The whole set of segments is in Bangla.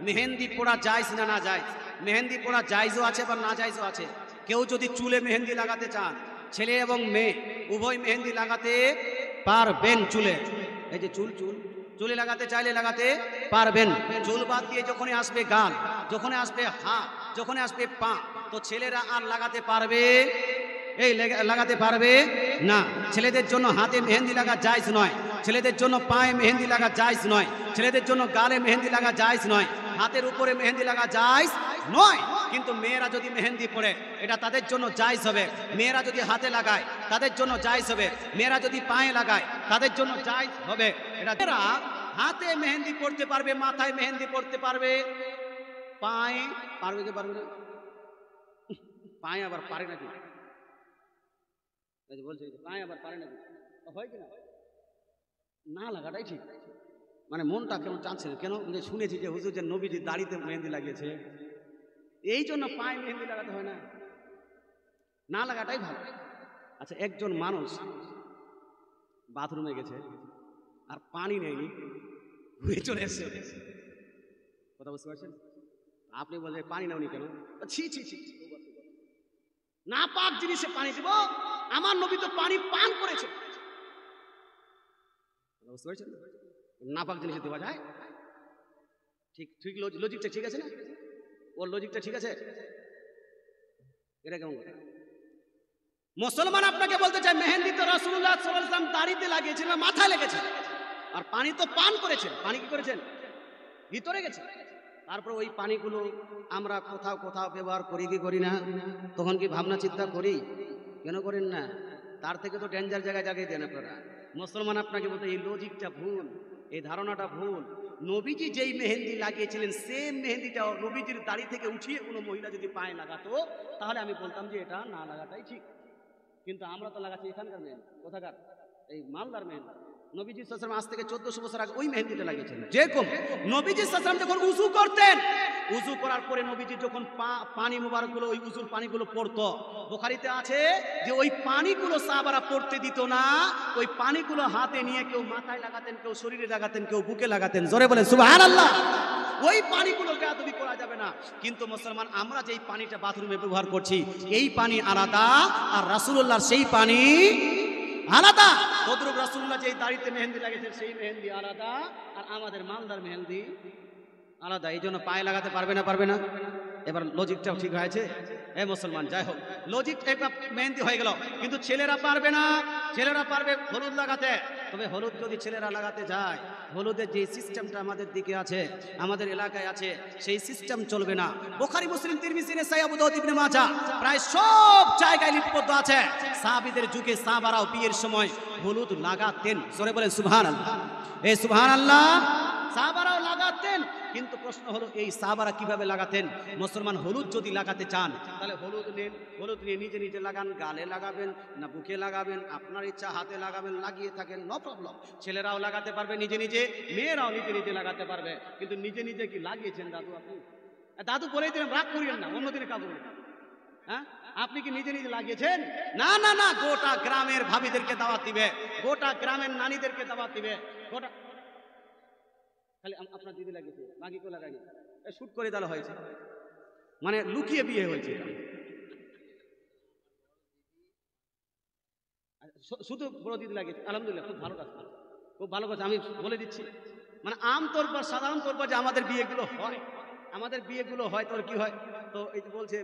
মেহেন্দি পড়া জায়েজ না না জায়েজ? মেহেন্দি পড়া জায়েজও আছে বা না জায়েজও আছে। কেউ যদি চুলে মেহেন্দি লাগাতে চান, ছেলে এবং মেয়ে উভয় মেহেন্দি লাগাতে পারবেন। চুলে, এই যে চুল, চুলে লাগাতে চাইলে লাগাতে পারবেন। চুল বাদ দিয়ে যখনই আসবে গাল, যখনই আসবে হাত, যখনই আসবে পা, তো ছেলেরা আর লাগাতে পারবে লাগাতে পারবে না। ছেলেদের জন্য হাতে মেহেন্দি লাগা জায়েজ নয়, ছেলেদের জন্য পায়ে মেহেন্দি লাগা জায়েজ নয়, ছেলেদের জন্য গালে মেহেন্দি লাগা জায়েজ নয়, হাতের উপরে মেহেন্দি লাগা জায়েজ নয়। কিন্তু মেয়েরা যদি মেহেন্দি পড়ে এটা তাদের জন্য জায়েজ হবে। মেয়েরা যদি হাতে লাগায় তাদের জন্য জায়েজ হবে, মেয়েরা যদি পায়ে লাগায় তাদের জন্য জায়েজ হবে। এটা মেয়েরা হাতে মেহেন্দি পড়তে পারবে, মাথায় মেহেন্দি পড়তে পারবে, পায়ে পারবে কি পারবে না? পায়ে আবার পারে নাকি? বলছে পায়ে আবার পারে নাকি? হয় কিনা? না লাগাটাই ঠিক। মানে মনটা কেমন চাচ্ছে না কেন? শুনেছি যে হুজুর যে নবীজি দাড়িতে মেহেন্দি লাগিয়েছে, এই জন্য পায়ে মেহেন্দি লাগাতে হয় না, না লাগাটাই ভালো। আচ্ছা, একজন মানুষ বাথরুমে গেছে আর পানি নেয়নি, ঘুরে চলে এসছে, কথা বুঝতে পারছেন? আপনি বলছেন পানি নাওনি কেন? ছি ছি ছি, না পাক জিনিসে পানি দিব? আমার নবী তো পানি পান করেছে। বুঝতে পারছেন? না পাক জিনিসে দেওয়া যায়? ঠিক ঠিক, লজিকটা ঠিক আছে না? ওর লজিকটা ঠিক আছে? এটা কেমন কথা? মুসলমান আপনাকে বলতে চায় মেহেন্দি তো রাসূলুল্লাহ সাল্লাল্লাহু আলাইহি ওয়াসাল্লাম দাড়িতে লাগিয়েছিলেন, মাথায় লেগেছে, আর পানি তো পান করেছেন। পানি কি করেছেন? ভিতরে গেছে। তারপর ওই পানিগুলো আমরা কোথাও কোথাও ব্যবহার করি কি করি না? তখন কি ভাবনা চিন্তা করি? কেন করেন না? তার থেকে তো ডেঞ্জার জায়গায় জায়গায় দেন আপনারা। মুসলমান আপনাকে বলতে এই লজিকটা ভুল, এই ধারণাটা ভুল। নবীজি যেই মেহেন্দি লাগিয়েছিলেন সেম মেহেন্দিটা নবীজির দাড়ি থেকে উঠিয়ে কোনো মহিলা যদি পায়ে লাগাতো তাহলে আমি বলতাম যে এটা না লাগাটাই ঠিক। কিন্তু আমরা তো লাগাচ্ছি এখানকার মেহেন্দি, কোথাকার? এই মালদার মেহেন্দি। নবীজি সাল্লাল্লাহু আলাইহি ওয়াসাল্লাম আজ থেকে 1400 বছর আগে ওই মেহেন্দিটা লাগিয়েছিলেন। যেরকম নবীজি সাল্লাল্লাহু আলাইহি ওয়াসাল্লাম যখন উযু করতেন, উযু করার পরে নবীজি যখন পানি মুবারকগুলো ওই উযুর পানিগুলো পড়তো, বুখারীতে আছে যে ওই পানিগুলো সাহাবারা পড়তে দিত না, ওই পানিগুলো হাতে নিয়ে কেউ মাথায় লাগাতেন, কেউ শরীরে লাগাতেন, কেউ বুকে লাগাতেন। জোরে বলেন সুবহানাল্লাহ। ওই পানিগুলো বেয়াদবি করা যাবে না। কিন্তু মুসলমান আমরা যেই পানিটা বাথরুমে ব্যবহার করছি এই পানি আলাদা, আর রাসূলুল্লাহর সেই পানি আলাদা। তদ্রুপ রাসূলুল্লাহ যেই দাড়িতে মেহেন্দি লাগিয়েছেন সেই মেহেন্দি আলাদা, আর আমাদের মালদার মেহেন্দি আলাদা। এই জন্য পায়ে লাগাতে পারবে না? পারবে না। এবার লজিকটাও ঠিক হয়েছে। এ মুসলমান, যাই হোক, লজিক একটা মেহেন্দি হয়ে গেল, কিন্তু ছেলেরা পারবে না। ছেলেরা পারবে হলুদ লাগাতে, তবে হলুদ যদি ছেলেরা লাগাতে যায়, হলুদের যে সিস্টেমটা আমাদের দিকে আছে, আমাদের এলাকায় আছে, সেই সিস্টেম চলবে না। বুখারী, মুসলিম, তিরমিজি, নাসাঈ, আবু দাউদ, ইবনে মাজাহ প্রায় সব জায়গায় লিপিবদ্ধ আছে সাহাবীদের যুগে সাহাবারাও বিয়ের সময় হলুদ লাগাতেন। জোরে বলেন সুবহানাল্লাহ। এই সুবহানাল্লাহ, সাহাবারাও লাগাতেন। কিন্তু প্রশ্ন হলো এই সাহাবারা কিভাবে লাগাতেন? মুসলমান হলুদ যদি লাগাতে চান তাহলে হলুদ নেন, হলুদ নিয়ে নিজে নিজে লাগান, গালে লাগাবেন না বুকে লাগাবেন, আপনার ইচ্ছা, হাতে লাগাবেন, লাগিয়ে থাকেন, নো প্রবলেম। ছেলেরাও লাগাতে পারবে নিজে নিজে, মেয়েরাও নিজে নিজে লাগাতে পারবে। কিন্তু নিজে নিজে কি লাগিয়েছেন দাদু? আপনি দাদু বলেই দিলেন, রাগ করিয়েন না, অন্যদিনে কাজ করবেন। হ্যাঁ, আপনি কি নিজে নিজে লাগিয়েছেন? না না না, গোটা গ্রামের ভাবিদেরকে দাওয়াত দিবে, গোটা গ্রামের নানীদেরকে দাওয়াত দিবে। গোটা খালি আপনার দিদি লাগিয়েছে, বাকি কেউ লাগায়নি, শুট করে দেওয়া হয়েছে, মানে লুকিয়ে বিয়ে হয়েছে। শুধু বড় দিদি লাগিয়েছে, আলহামদুলিল্লাহ, খুব ভালো কাজ, খুব ভালো কাজ। আমি বলে দিচ্ছি, মানে আমতৌর পর, সাধারণ তৌর পর যে আমাদের বিয়েগুলো হয়, আমাদের বিয়েগুলো হয়, তোর কি হয়? তো এই যে বলছে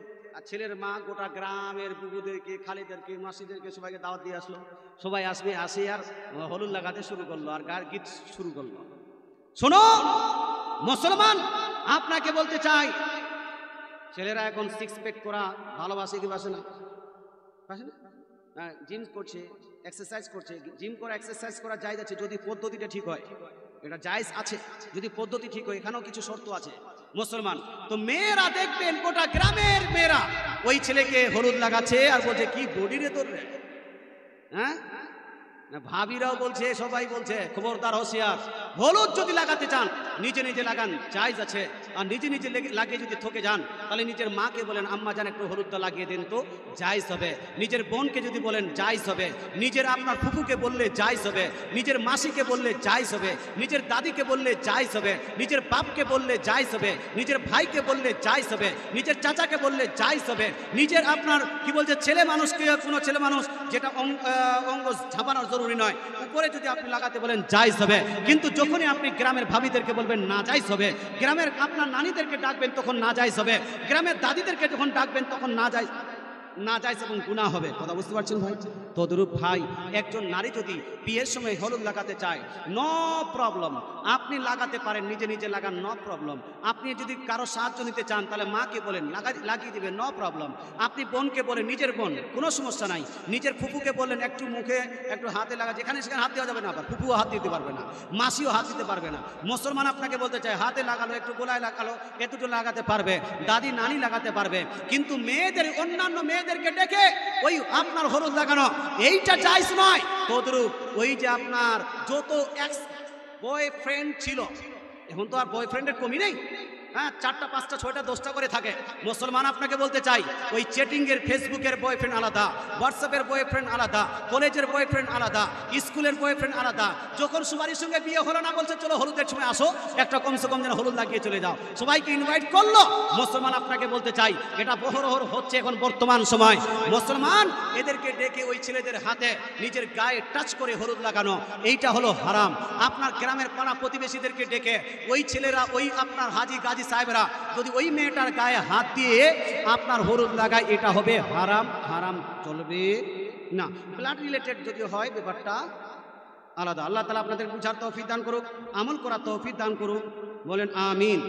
ছেলের মা গোটা গ্রামের বুবুদেরকে, খালিদেরকে, মাসিদেরকে সবাইকে দাওয়াত দিয়ে আসলো। সবাই আসবে, আসে আর হলুদ লাগাতে শুরু করলো, আর গান গীত শুরু করলো। শোনো মুসলমান, আপনাকে বলতে চাই, ছেলেরা এখন সিক্স প্যাক করা ভালোবাসে কি বাসে না? বাসে না? জিম করছে, এক্সারসাইজ করছে। জিম করা, এক্সারসাইজ করা জায়েজ আছে যদি পদ্ধতিটা ঠিক হয়, এটা জায়েজ আছে যদি পদ্ধতি ঠিক হয়। এখানেও কিছু শর্ত আছে মুসলমান। তো মেয়েরা দেখবেন গোটা গ্রামের মেয়েরা ওই ছেলেকে হলুদ লাগাচ্ছে আর বলছে কি বডি রে তোর, হ্যাঁ না, ভাবিরাও বলছে, সবাই বলছে খবরদার হোশিয়ার, হলুদ যদি লাগাতে চান নিজে নিজে লাগান, জায়েজ আছে। আর নিজে নিজে লাগিয়ে যদি ঠকে যান তাহলে নিজের মাকে বলেন আম্মা জান একটু হলুদটা লাগিয়ে দেন তো, জায়েজ হবে। নিজের বোনকে যদি বলেন জায়েজ হবে, নিজের আপনার ফুফুকে বললে জায়েজ হবে, নিজের মাসিকে বললে জায়েজ হবে, নিজের দাদিকে বললে জায়েজ হবে, নিজের বাপকে বললে জায়েজ হবে, নিজের ভাইকে বললে জায়েজ হবে, নিজের চাচাকে বললে জায়েজ হবে, নিজের আপনার কি বলছে ছেলে মানুষকে, কোনো ছেলে মানুষ যেটা অঙ্গ ঝাপানোর জরুরি নয়, উপরে যদি আপনি লাগাতে বলেন জায়েজ হবে। কিন্তু যখনই আপনি গ্রামের ভাবিদেরকে বলবেন না জায়েজ হবে, গ্রামের আপনার নানীদেরকে ডাকবেন তখন না জায়েজ হবে, গ্রামের দাদিদেরকে যখন ডাকবেন তখন না জায়েজ এবং গুনাহ হবে। কথা বুঝতে পারছেন ভাই? তদরূপ ভাই, একজন নারী যদি বিয়ের সময় হলুদ লাগাতে চায়, নো প্রবলেম, আপনি লাগাতে পারেন, নিজে নিজে লাগান, নো প্রবলেম। আপনি যদি কারো সাহায্য নিতে চান তাহলে মাকে বলেন লাগিয়ে দিবেন, নো প্রবলেম। আপনি বোনকে বলেন, নিজের বোন, কোনো সমস্যা নাই। নিজের ফুফুকে বললেন একটু মুখে একটু হাতে লাগা, যেখানে সেখানে হাত দেওয়া যাবে না, আবার ফুফুও হাত দিতে পারবে না, মাসিও হাত দিতে পারবে না। মুসলমান আপনাকে বলতে চায় হাতে লাগালো, একটু গোলায় লাগালো, এতটুকু লাগাতে পারবে, দাদি নানি লাগাতে পারবে। কিন্তু মেয়েদের, অন্যান্য মেয়েদেরকে ডেকে ওই আপনার হলুদ লাগানো, এইটা জায়েজ নয়। তদ্রূপ ওই যে আপনার যত এক্স বয়ফ্রেন্ড ছিল, এখন তো আর বয়ফ্রেন্ডের কমি নেই, হ্যাঁ, 4টা 5টা 6টা 10টা করে থাকে। মুসলমান আপনাকে বলতে চাই, ওই চ্যাটিংয়ের ফেসবুকের বয়ফ্রেন্ড আলাদা, হোয়াটসঅ্যাপের বয়ফ্রেন্ড আলাদা, কলেজের বয়ফ্রেন্ড আলাদা, স্কুলের বয়ফ্রেন্ড আলাদা। যখন সবারই সঙ্গে বিয়ে হলো না, বলছে চলো হলুদের সময় আসো, একটা কমসে কম যেন হলুদ লাগিয়ে চলে যাও, সবাইকে ইনভাইট করলো। মুসলমান আপনাকে বলতে চাই, এটা বহরহর হচ্ছে এখন বর্তমান সময়। মুসলমান এদেরকে ডেকে ওই ছেলেদের হাতে নিজের গায়ে টাচ করে হলুদ লাগানো, এইটা হলো হারাম। আপনার গ্রামের পাড়া প্রতিবেশীদেরকে ডেকে ওই ছেলেরা, ওই আপনার হাজি গাজী সাহেবরা যদি ওই মেয়েটার গায়ে হাত দিয়ে আপনার হলুদ লাগায়, এটা হবে হারাম, হারাম চলবে না। ব্লাড রিলেটেড যদি হয় ব্যাপারটা আলাদা। আল্লাহ তাআলা আপনাদের বুঝার তৌফিক দান করুক, আমল করার তৌফিক দান করুক, বলেন আমিন।